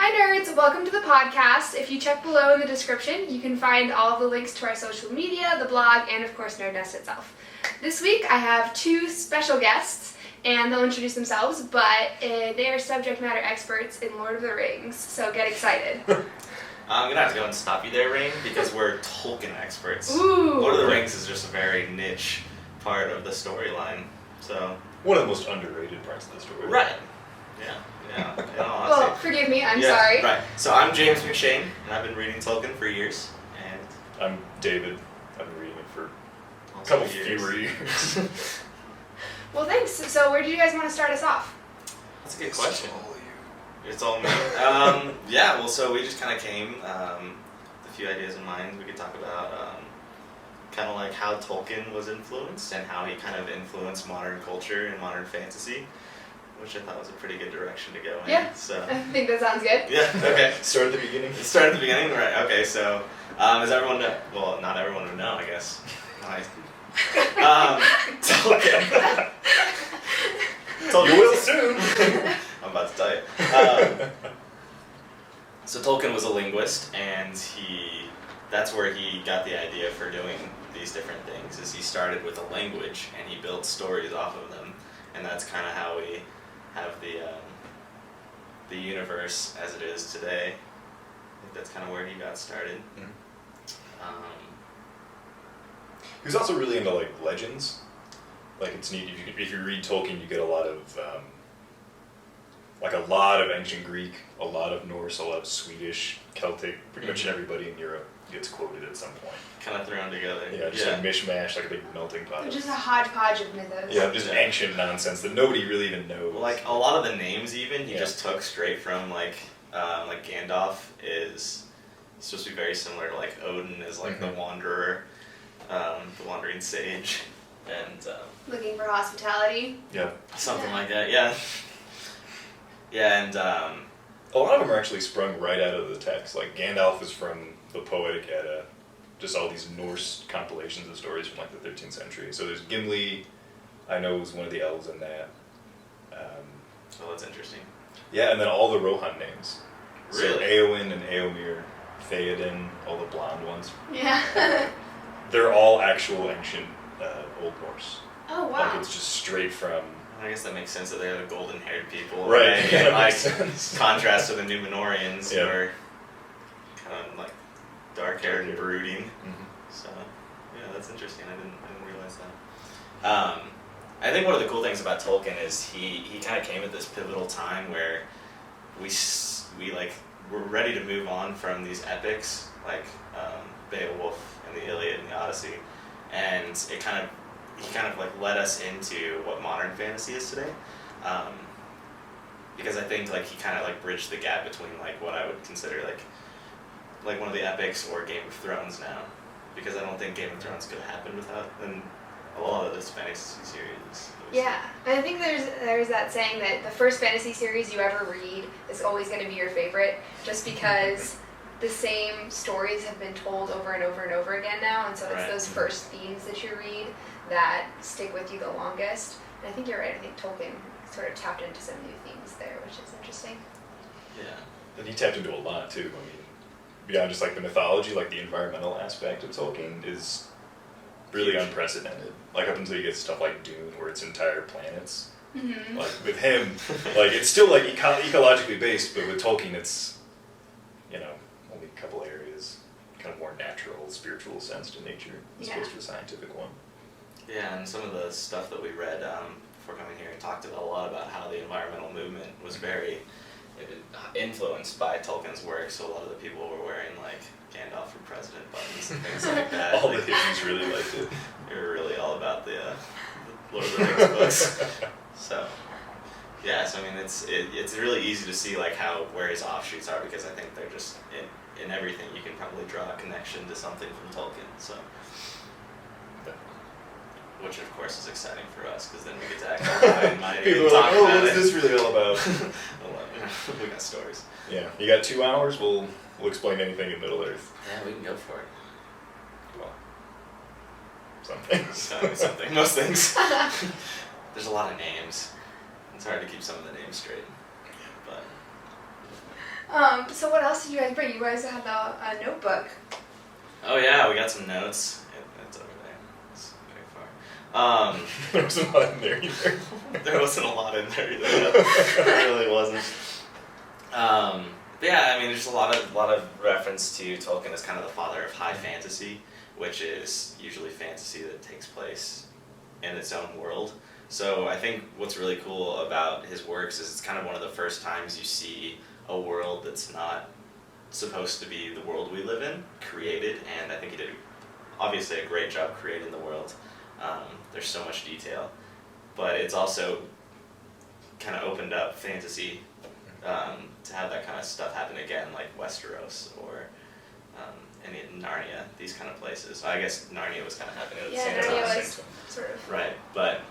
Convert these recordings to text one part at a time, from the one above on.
Hi nerds, welcome to the podcast. If you check below in the description, you can find all of the links to our social media, the blog, and of course NerdNest itself. This week I have two special guests, and they'll introduce themselves, but they are subject matter experts in Lord of the Rings, so get excited. I'm going to have to go and stop you there, Rain, because we're Tolkien experts. Ooh. Lord of the Rings is just a very niche part of the storyline, so... One of the most underrated parts of the story. Right. Yeah. Well, forgive me, I'm sorry. Right. So I'm James McShane, and I've been reading Tolkien for years, and... I'm David. I've been reading it for a Also couple fewer years. Well, thanks. So where do you guys want to start us off? That's a good question. It's all me. So we just kind of came with a few ideas in mind. We could talk about kind of like how Tolkien was influenced and how he kind of influenced modern culture and modern fantasy, which I thought was a pretty good direction to go in. Yeah, So. I think that sounds good. Yeah, okay. Start at the beginning? Start at the beginning? Right, okay, so as everyone know, well, not everyone would know, I guess. Tolkien. You will soon. I'm about to tell you. So Tolkien was a linguist, and that's where he got the idea for doing these different things, is he started with a language, and he built stories off of them, and that's kind of how we have the universe as it is today. I think that's kind of where he got started. Mm-hmm. He was also really into like legends. Like it's neat if you read Tolkien, you get a lot of ancient Greek, a lot of Norse, a lot of Swedish, Celtic. Pretty much everybody in Europe gets quoted at some point. Kind of thrown together. Yeah, just a mishmash, like a big melting pot. Just a hodgepodge of mythos. Yeah, just ancient nonsense that nobody really even knows. Well, like a lot of the names, even he just took straight from like Gandalf is supposed to be very similar to like Odin is like the wanderer, the wandering sage, and looking for hospitality. Yeah, something like that. Yeah. Yeah, and a lot of them are actually sprung right out of the text. Like Gandalf is from the Poetic Edda, just all these Norse compilations of stories from like the 13th century. So there's Gimli, I know was one of the elves in that. Oh, that's interesting. Yeah, and then all the Rohan names. Really? So Éowyn and Éomer, Theoden, all the blonde ones. Yeah. They're all actual ancient Old Norse. Oh, wow. Like it's just straight from... I guess that makes sense that they're the golden-haired people. Right. Yeah, That like makes sense. contrast to the Numenorians, Yeah. who are kind of like dark-haired and brooding. Mm-hmm. So, yeah, that's interesting. I didn't realize that. I think one of the cool things about Tolkien is he kind of came at this pivotal time where we're ready to move on from these epics like Beowulf and the Iliad and the Odyssey, and he kind of like led us into what modern fantasy is today. Because I think like he kind of like bridged the gap between like what I would consider like one of the epics or Game of Thrones now, because I don't think Game of Thrones could happen without a lot of this fantasy series. Yeah, and I think there's that saying that the first fantasy series you ever read is always going to be your favorite, just because the same stories have been told over and over and over again now, and so it's those first themes that you read that stick with you the longest. And I think you're right. I think Tolkien sort of tapped into some new themes there, which is interesting. Yeah. And he tapped into a lot too. I mean, beyond just like the mythology, like the environmental aspect of Tolkien is really unprecedented. Like up until you get stuff like Dune, where it's entire planets. Mm-hmm. Like with him, like it's still like ecologically based, but with Tolkien, it's only a couple areas, kind of more natural, spiritual sense to nature as opposed to a scientific one. Yeah, and some of the stuff that we read before coming here, talked a lot about how the environmental movement was very influenced by Tolkien's work. So a lot of the people were wearing like Gandalf for President buttons and things like that. All the hippies really liked it. They were really all about the Lord of the Rings books. So yeah, so I mean it's really easy to see like where his offshoots are, because I think they're just in everything you can probably draw a connection to something from Tolkien. So. Which of course is exciting for us, because then we get to actually People are like, what is this really all about? We got stories. Yeah, you got 2 hours. We'll explain anything in Middle Earth. Yeah, we can go for it. Well, some things. Something. Most things. There's a lot of names. It's hard to keep some of the names straight. But So what else did you guys bring? You guys had a notebook. Oh yeah, we got some notes. It's over there. It's very far. There wasn't a lot in there either. There wasn't a lot in there either. There really wasn't. But yeah, I mean, there's a lot of reference to Tolkien as kind of the father of high fantasy, which is usually fantasy that takes place in its own world. So I think what's really cool about his works is it's kind of one of the first times you see a world that's not supposed to be the world we live in created, and I think he did obviously a great job creating the world. There's so much detail, but it's also kind of opened up fantasy to have that kind of stuff happen again, like Westeros or any Narnia, these kind of places. I guess Narnia was kind of happening at the same time. Yeah, Narnia was sort of. Right, but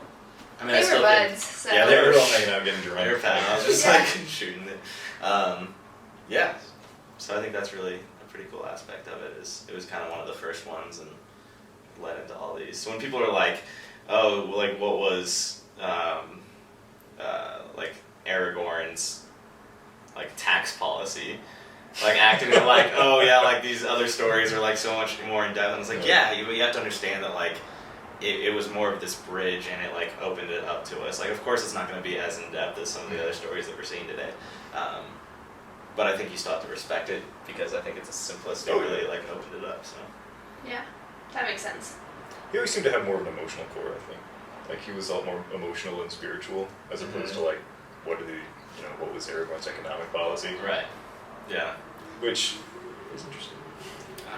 I mean, They I still were think- buds, so. Yeah, they were all hanging out getting drunk. They were pals, just Yeah. like shooting it. Yeah, so I think that's really a pretty cool aspect of it. Is it was kind of one of the first ones and led into all these. So when people are like, oh, like what was like Aragorn's like tax policy, like acting it like, oh yeah, like these other stories are like so much more in depth. And it's like, yeah, you have to understand that like it was more of this bridge and it like opened it up to us. Like of course it's not going to be as in depth as some of the other stories that we're seeing today. But I think you still have to respect it because I think it's a simplistic really like opened it up. So Yeah, that makes sense. He always seemed to have more of an emotional core, I think. Like he was a lot more emotional and spiritual as opposed to like what was Aragorn's economic policy, right, yeah. which is interesting.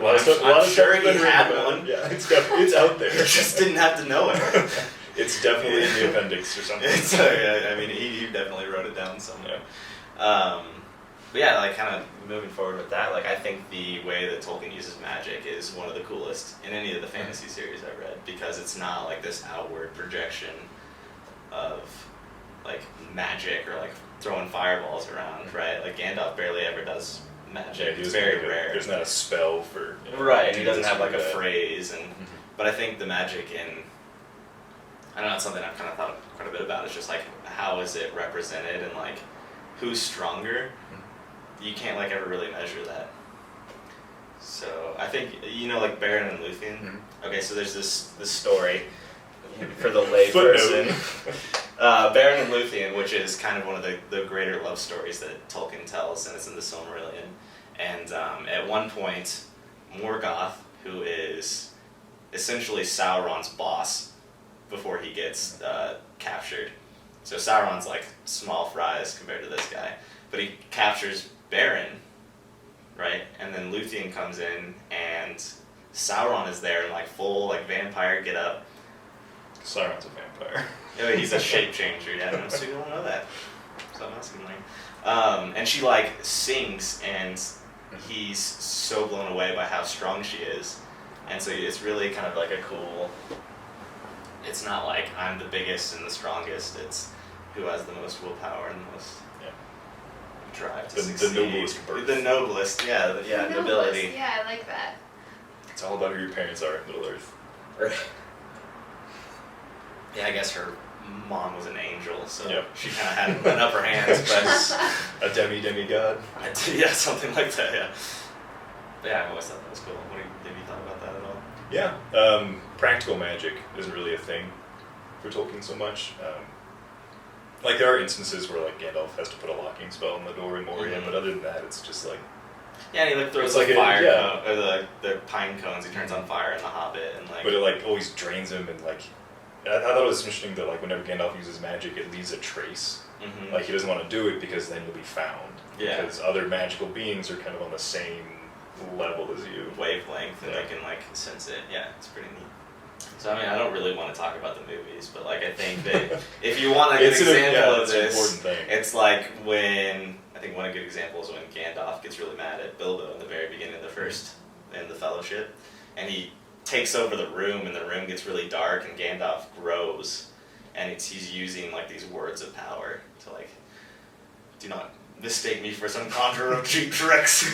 I'm sure he had one. Yeah, it's out there. He just didn't have to know it. It's definitely in the appendix or something. I mean, he definitely wrote it down somewhere. But yeah, like kind of moving forward with that, like I think the way that Tolkien uses magic is one of the coolest in any of the fantasy series I've read because it's not like this outward projection of like magic or like throwing fireballs around, right? Like Gandalf barely ever does magic. Yeah, it's very rare. There's not a spell for Right, and he do doesn't this have or like a that. phrase, and but I think the magic in I don't know, it's something I've kind of thought quite a bit about. It's just like how is it represented and like who's stronger? You can't like ever really measure that. So I think like Beren and Luthien. Mm-hmm. Okay, so there's this story for the lay person. Beren and Luthien, which is kind of one of the greater love stories that Tolkien tells, and it's in the Silmarillion. And at one point, Morgoth, who is essentially Sauron's boss before he gets captured. So Sauron's like small fries compared to this guy. But he captures Beren, right? And then Luthien comes in and Sauron is there in like full like vampire get up. Sauron's a vampire. Yeah, he's a shape changer, yeah. So you don't know that. So I'm asking like and she like sings and he's so blown away by how strong she is. And so it's really kind of like a cool, it's not like I'm the biggest and the strongest, it's who has the most willpower and the most drive to succeed. The noblest birth. The noblest, yeah, The nobility. noblest. Yeah, I like that. It's all about who your parents are in Middle Earth. Right. Yeah, I guess her mom was an angel, so she kind of had an upper hand, but A demigod. yeah, something like that, yeah. But yeah, I always thought that was cool. Have you thought about that at all? Yeah, practical magic isn't really a thing for Tolkien so much. Like there are instances where like Gandalf has to put a locking spell on the door in Moria, but other than that, it's just like yeah, and he like throws It's like the a- fire yeah. cone, or the pine cones. He turns on fire in the Hobbit, and like but it like always drains him and like I thought it was interesting that like whenever Gandalf uses magic, it leaves a trace. mhm. Like he doesn't want to do it because then you'll be found. Yeah. Because other magical beings are kind of on the same level as you. wavelength, and Yeah. they can like sense it. Yeah, it's pretty neat. So I mean, I don't really want to talk about the movies, but like I think that if you want a good example of it's an this, important thing. it's like when I think one of the good examples is when Gandalf gets really mad at Bilbo in the very beginning of the first in the Fellowship, and he takes over the room, and the room gets really dark, and Gandalf grows, and he's using like these words of power to like, do not mistake me for some conjurer of cheap tricks.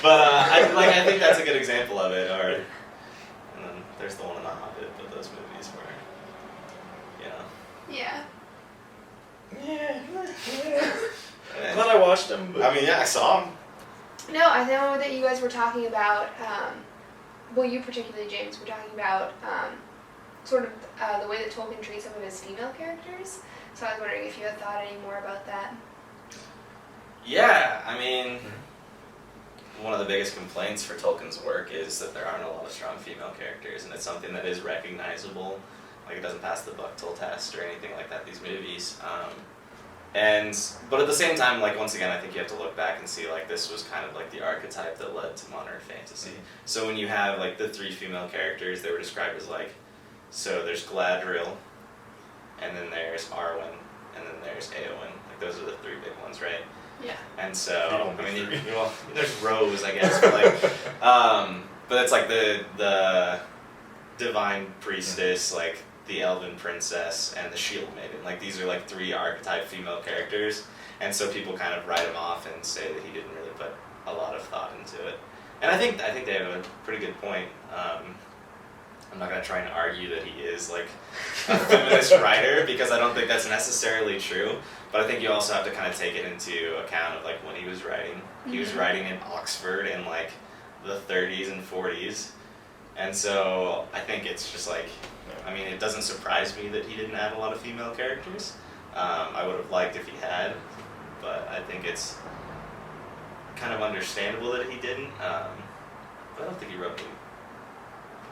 I think that's a good example of it. Or, and then there's the one in The Hobbit, but those movies were, Yeah. Glad I watched them. But... I mean, yeah, I saw them. No, I know that you guys were talking about, well, you particularly, James, were talking about sort of the way that Tolkien treats some of his female characters. So I was wondering if you had thought any more about that. Yeah, I mean, one of the biggest complaints for Tolkien's work is that there aren't a lot of strong female characters, and it's something that is recognizable. Like, it doesn't pass the bucktail test or anything like that, these movies. But at the same time, like, once again, I think you have to look back and see, like, this was kind of like the archetype that led to modern fantasy. So when you have, like, the three female characters, they were described as, like, so there's Galadriel, and then there's Arwen, and then there's Éowyn. Like, those are the three big ones, right? Yeah. And so, I mean, well, there's Rose, I guess, but, like, but it's like the divine priestess, like, the elven princess, and the shield maiden. Like, these are like three archetype female characters, and so people kind of write him off and say that he didn't really put a lot of thought into it. And I think they have a pretty good point. I'm not gonna try and argue that he is like a feminist writer, because I don't think that's necessarily true. But I think you also have to kind of take it into account of like when he was writing. He was writing in Oxford in like the 30s and 40s. And so I think it's just like, I mean, it doesn't surprise me that he didn't add a lot of female characters. I would have liked if he had, but I think it's kind of understandable that he didn't. But I don't think he wrote any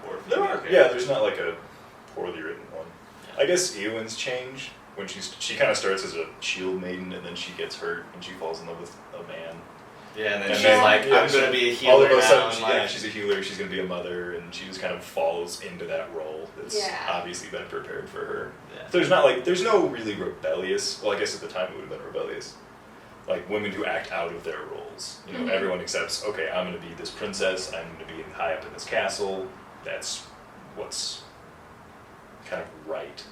poor female characters. Yeah, there's not like a poorly written one. I guess Éowyn's change, when she kind of starts as a shield maiden, and then she gets hurt and she falls in love with a man. Yeah, and then she's like, I'm going to be a healer all of a now. sudden, she's a healer, she's going to be a mother, and she just kind of falls into that role that's obviously been prepared for her. Yeah. There's no really rebellious, well, I guess at the time it would have been rebellious, like women who act out of their roles. You know, everyone accepts, okay, I'm going to be this princess, I'm going to be high up in this castle, that's what's kind of right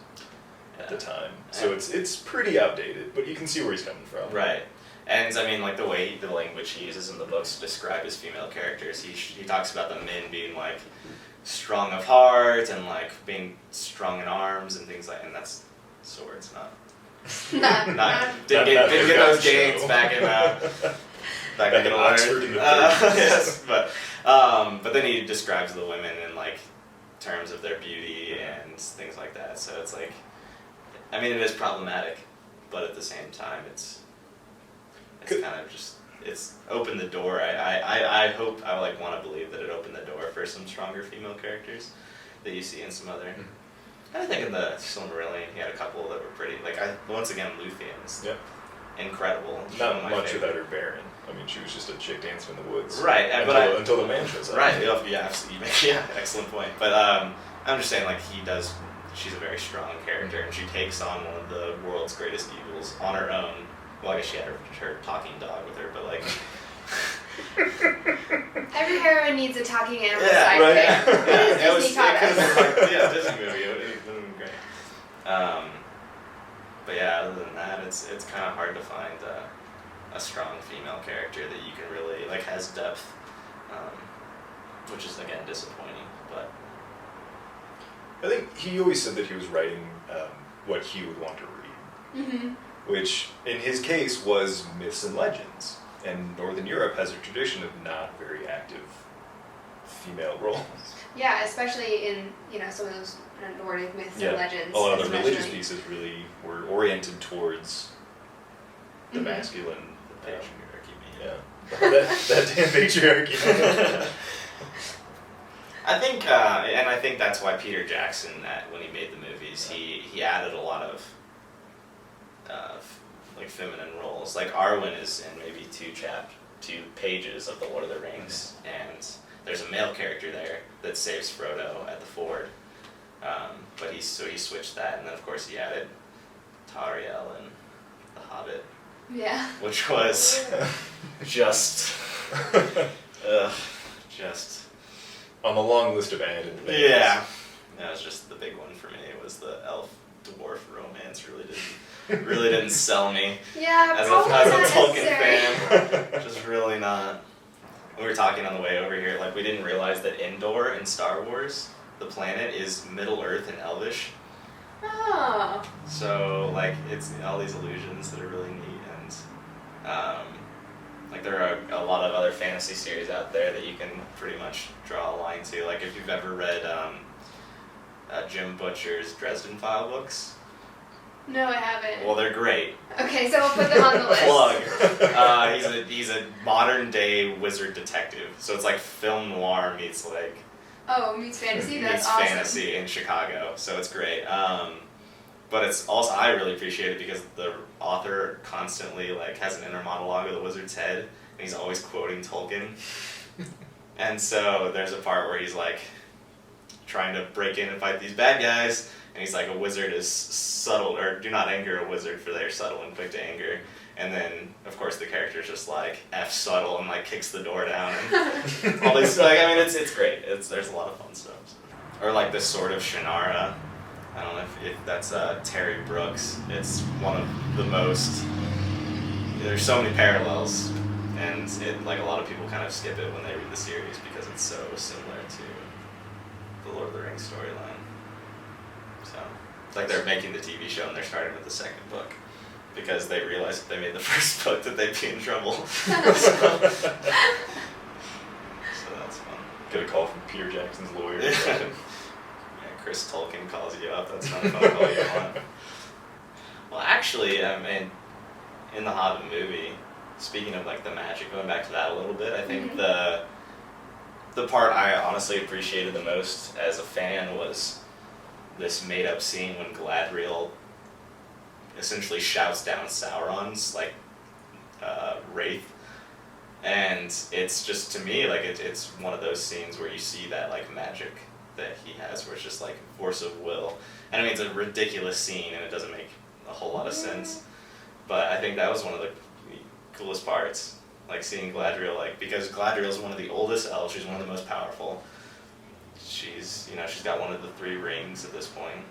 at the time. So it's pretty outdated, but you can see where he's coming from. Right. And I mean, like the language he uses in the books to describe his female characters, he talks about the men being like strong of heart and like being strong in arms and things like, and that's swords, didn't get those gains back in Oxford in the 30s. Yes, but then he describes the women in like terms of their beauty and things like that. So it's like, I mean, it is problematic, but at the same time, it's kind of just, it's opened the door. I hope, I like want to believe that it opened the door for some stronger female characters that you see in some other. I think in the Silmarillion he had a couple that were pretty, like, once again, Lúthien's incredible. Not much without her Baron. I mean, she was just a chick dancing in the woods. Right, until the man shows up. Right, yeah, excellent point. But I'm just saying, like, she's a very strong character, and she takes on one of the world's greatest evils on her own. Well, I guess she had her talking dog with her, but like... Every heroine needs a talking animal sidekick. Right. It could have been like, a Disney movie. It would have been great. But yeah, other than that, it's kind of hard to find a strong female character that you can really, like, has depth, which is, again, disappointing, but... I think he always said that he was writing what he would want to read. Which, in his case, was myths and legends. And Northern Europe has a tradition of not very active female roles. Yeah, especially in, some of those Nordic myths and legends. A lot of the religious pieces really were oriented towards the masculine. The patriarchy. That damn patriarchy. I think, and I think that's why Peter Jackson, when he made the movies, he added a lot of like feminine roles. Like Arwen is in maybe two pages of the Lord of the Rings, and there's a male character there that saves Frodo at the ford. But he switched that, and then of course he added Tauriel and the Hobbit. Yeah. Which was just on the long list of added things. Yeah. That was just the big one for me. It was the elf dwarf romance really didn't sell me. Yeah, as a Tolkien fan. Just really not. We were talking on the way over here, like we didn't realize that Endor in Star Wars, the planet, is Middle Earth in Elvish. Oh. So like it's all these illusions that are really neat, and like there are a lot of other fantasy series out there that you can pretty much draw a line to. Like if you've ever read Jim Butcher's Dresden File books. No, I haven't. Well, they're great. Okay, so we'll put them on the list. Plug. He's a modern day wizard detective. So it's like film noir meets like. Oh, meets fantasy. That's meets awesome. fantasy in Chicago. So it's great. But it's also I really appreciate it because the author constantly like has an inner monologue of the wizard's head, and he's always quoting Tolkien. And so there's a part where he's like trying to break in and fight these bad guys. And he's like, a wizard is subtle, or do not anger a wizard, for they are subtle and quick to anger. And then, of course, the character's just like, F subtle, and like kicks the door down. And all these, like, I mean, it's great. There's a lot of fun stuff. Or like the Sword of Shannara. I don't know if that's Terry Brooks. It's one of the most, there's so many parallels. And like a lot of people kind of skip it when they read the series because it's so similar to the Lord of the Rings storyline. So, it's like they're making the TV show and they're starting with the second book because they realized if they made the first book that they'd be in trouble. So that's fun. Get a call from Peter Jackson's lawyer. Yeah, Chris Tolkien calls you up. That's not a phone call you want. Well, actually, I mean, in the Hobbit movie, speaking of like the magic, going back to that a little bit, I think the part I honestly appreciated the most as a fan was this made-up scene when Galadriel essentially shouts down Sauron's like wraith, and it's just, to me, like it's one of those scenes where you see that like magic that he has, where it's just like force of will. And I mean, it's a ridiculous scene and it doesn't make a whole lot of sense, but I think that was one of the coolest parts, like seeing Galadriel, like, because Galadriel's one of the oldest elves, she's one of the most powerful. She's got one of the 3 rings at this point.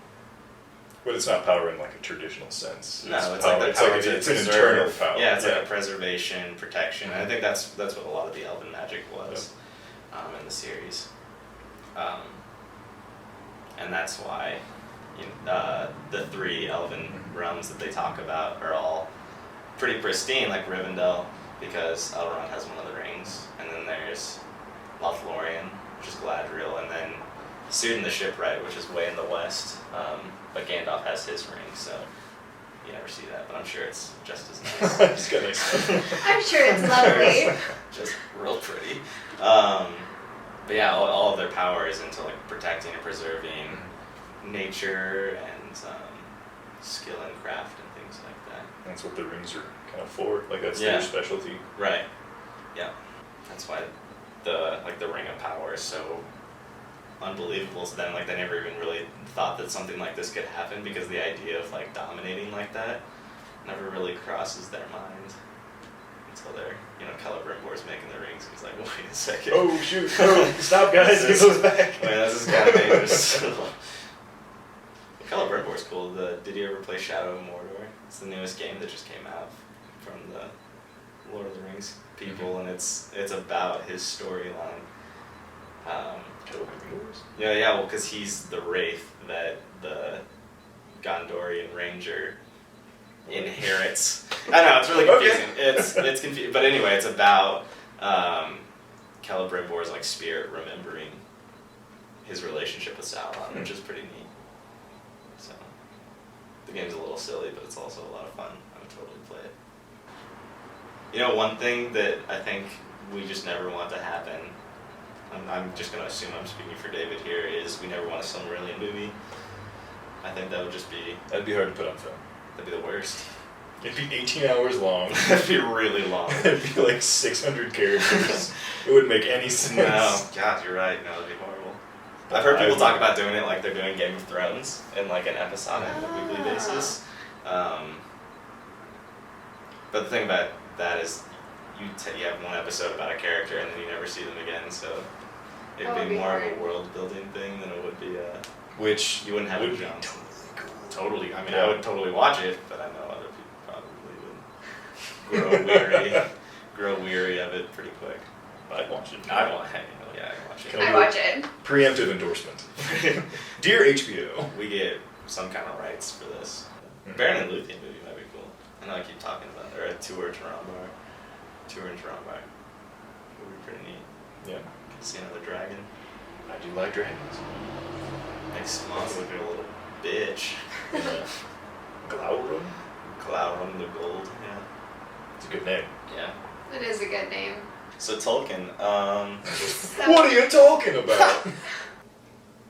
But it's not power in like a traditional sense. No, it's power, like the power to it's an preserve. internal power. Yeah, it's like a preservation, protection. And I think that's what a lot of the Elven Magic was in the series. And that's why the 3 Elven realms that they talk about are all pretty pristine, like Rivendell, because Elrond has one of the rings, and then there's Lothlorien, which is Galadriel, and then Sudin the Shipwright, which is way in the west, but Gandalf has his ring, so you never see that, but I'm sure it's just as nice. It's got nice stuff. I'm sure it's lovely. Just real pretty. But yeah, all of their power is into like protecting and preserving nature and skill and craft and things like that. That's what the rings are kind of for. Like that's their specialty. Right. Yeah. That's why the Ring of Power is so unbelievable to them. Like they never even really thought that something like this could happen, because the idea of like dominating like that never really crosses their mind until they're, Celebrimbor's making the rings. He's like, wait a second. Oh shoot! Oh, stop, guys! Give those back. Wait, this is kind of dangerous. Celebrimbor's cool. Did you ever play Shadow of Mordor? It's the newest game that just came out from the Lord of the Rings people, and it's about his storyline. Yeah, well, because he's the wraith that the Gondorian Ranger inherits. I know, it's really confusing. Okay. It's confusing, but anyway, it's about Celebrimbor's like spirit remembering his relationship with Sauron, which is pretty neat. So the game's a little silly, but it's also a lot of fun. I would totally play it. One thing that I think we just never want to happen, I'm just going to assume I'm speaking for David here, is we never want a Silmarillion movie. I think that would just be... That'd be hard to put on film. That'd be the worst. It'd be 18 hours long. It'd be really long. It'd be like 600 characters. It wouldn't make any sense. No, God, you're right. No, that'd be horrible. I've heard people talk about doing it like they're doing Game of Thrones in like an episodic weekly basis. But the thing about that is you have one episode about a character and then you never see them again, so it'd be more of a world building thing than it would be which you wouldn't have would a be jump. totally cool. Totally. I mean, I would totally watch it, but I know other people probably would grow weary of it pretty quick. I'd watch it. I'd watch it. I watch it. Preemptive endorsement. Dear HBO. We get some kind of rights for this. Mhm. Baron and Luthien movie might be cool. I know I keep talking about it. Or a tour to Rambar. Tour in Rambar. Would be pretty neat. Yeah. Could see another dragon. I do like dragons. Next month would be a little bitch. Glaurung? Glaurung the Gold, yeah. It's a good name. Yeah. It is a good name. So Tolkien, What are you talking about?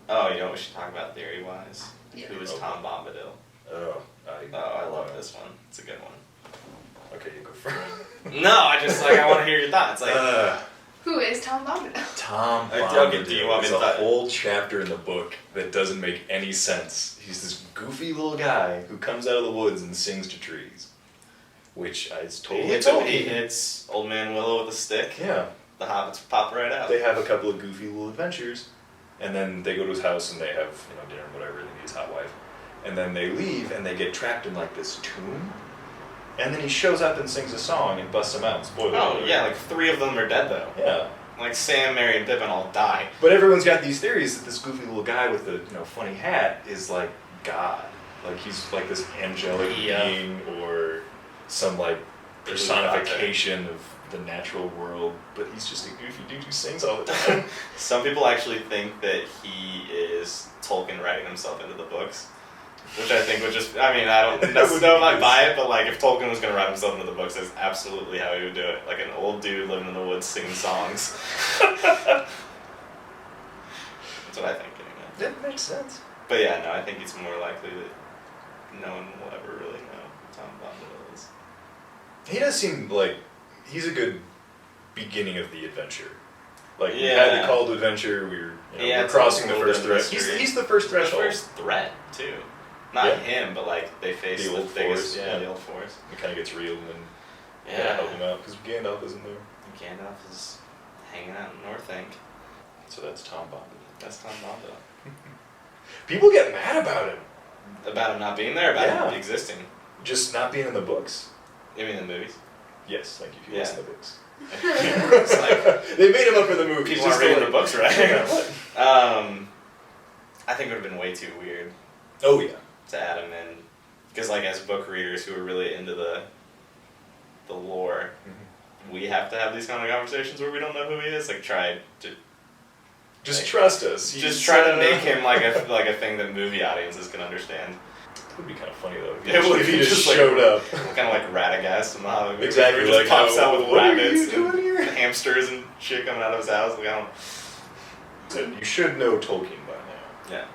oh, you know what we should talk about theory-wise? Yeah. Who is Okay. Tom Bombadil? Oh, I love this one. It's a good one. Okay, you go first. No, I want to hear your thoughts. Who is Tom Bombadil? Tom Okay, Bombadil. do you want me There's to a th- whole chapter in the book that doesn't make any sense. He's this goofy little guy who comes out of the woods and sings to trees, which is He totally hits Old Man Willow with a stick. Yeah, The hobbits pop right out. they have a couple of goofy little adventures, and then they go to his house and they have dinner and whatever. They meet his hot wife, and then they leave and they get trapped in like this tomb, and then he shows up and sings a song and busts them out. Spoiler Oh, alert. yeah, like 3 of them are dead, though. Yeah. Like Sam, Merry, and Pippin all die. But everyone's got these theories that this goofy little guy with the funny hat is like God, like he's like this angelic Yeah. being or some like personification of the natural world. But he's just a goofy dude who sings all the time. Some people actually think that he is Tolkien writing himself into the books. Which I think would just, I don't That know would if I be buy it, but like if Tolkien was going to write himself into the books, that's absolutely how he would do it. Like an old dude living in the woods singing songs. That's what I think anyway. That makes sense. But yeah, no, I think it's more likely that no one will ever really know who Tom Bombadil is. He does seem like he's a good beginning of the adventure. Like we Yeah. had the call to adventure. We're Yeah, we're it's crossing a the little first bit of threat. mystery. He's the first The threshold. first threat, too. Not Yeah. him, but like they face The the, old biggest, force, yeah, yeah. the old force. It kind of gets real, and then Yeah. gotta help him out because Gandalf isn't there. Gandalf is hanging out in Northank. So that's Tom Bombadil. That's Tom Bombadil. People get mad about him. About him not being there, about Yeah. him existing. Just not being in the books. You mean the movies? Yes, like if you Yeah. listen to the books. It's like They made him up for the movie. people aren't reading the books right. Yeah, what? I think it would have been way too weird Oh yeah. to add him in, because like as book readers who are really into the lore, we have to have these kind of conversations where we don't know who he is. Like try to Just like, trust us. just try to make him like a thing that movie audiences can understand. It would be kind of funny though. It would If he be just just, like, showed up. Kind of like Radagast in the Hollywood movie, Exactly, where he like, just pops out with what are rabbits you doing and here? hamsters and shit coming out of his house. Like, I don't. So you should know Tolkien by now. Yeah,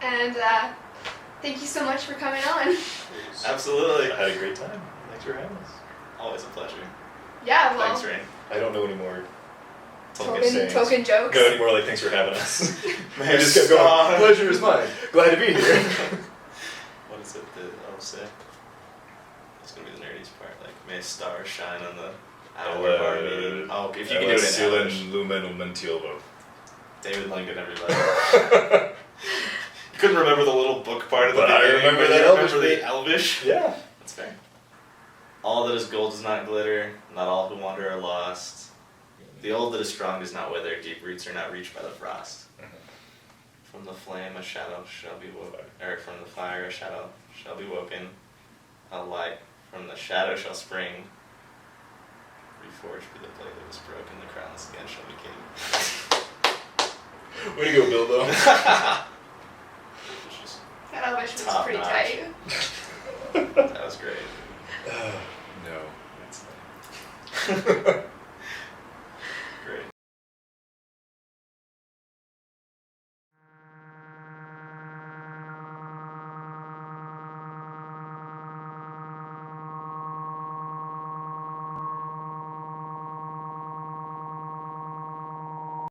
And thank you so much for coming on. absolutely. I had a great time. Thanks for having us. Always a pleasure. Yeah, well, Thanks, Rain. I don't know anymore. Tolkien. token jokes. Go anymore like thanks for having us. I May just kept going. star- Pleasure is mine. Glad to be here. What is it that I'll say? It's gonna be the nerdiest part. Like, may a star shine on the hour of our meeting. Oh, if you can do it in Elvish. Lumen Umentiovo. David Lincoln, everybody. Couldn't remember the little book part of the But I beginning, remember but the you Elvish remember bit. the Elvish. Yeah. That's fair. All that is gold does not glitter. Not all who wander are lost. The old that is strong does not wither. Deep roots are not reached by the frost. From the flame a shadow shall be woken, or from the fire a shadow shall be woken. A light from the shadow shall spring. Reforged be the blade that was broken. The crowns again shall be king. Way to go, Bilbo. It's just- That Elvish was Top pretty notch. tight. that was great. No, that's not.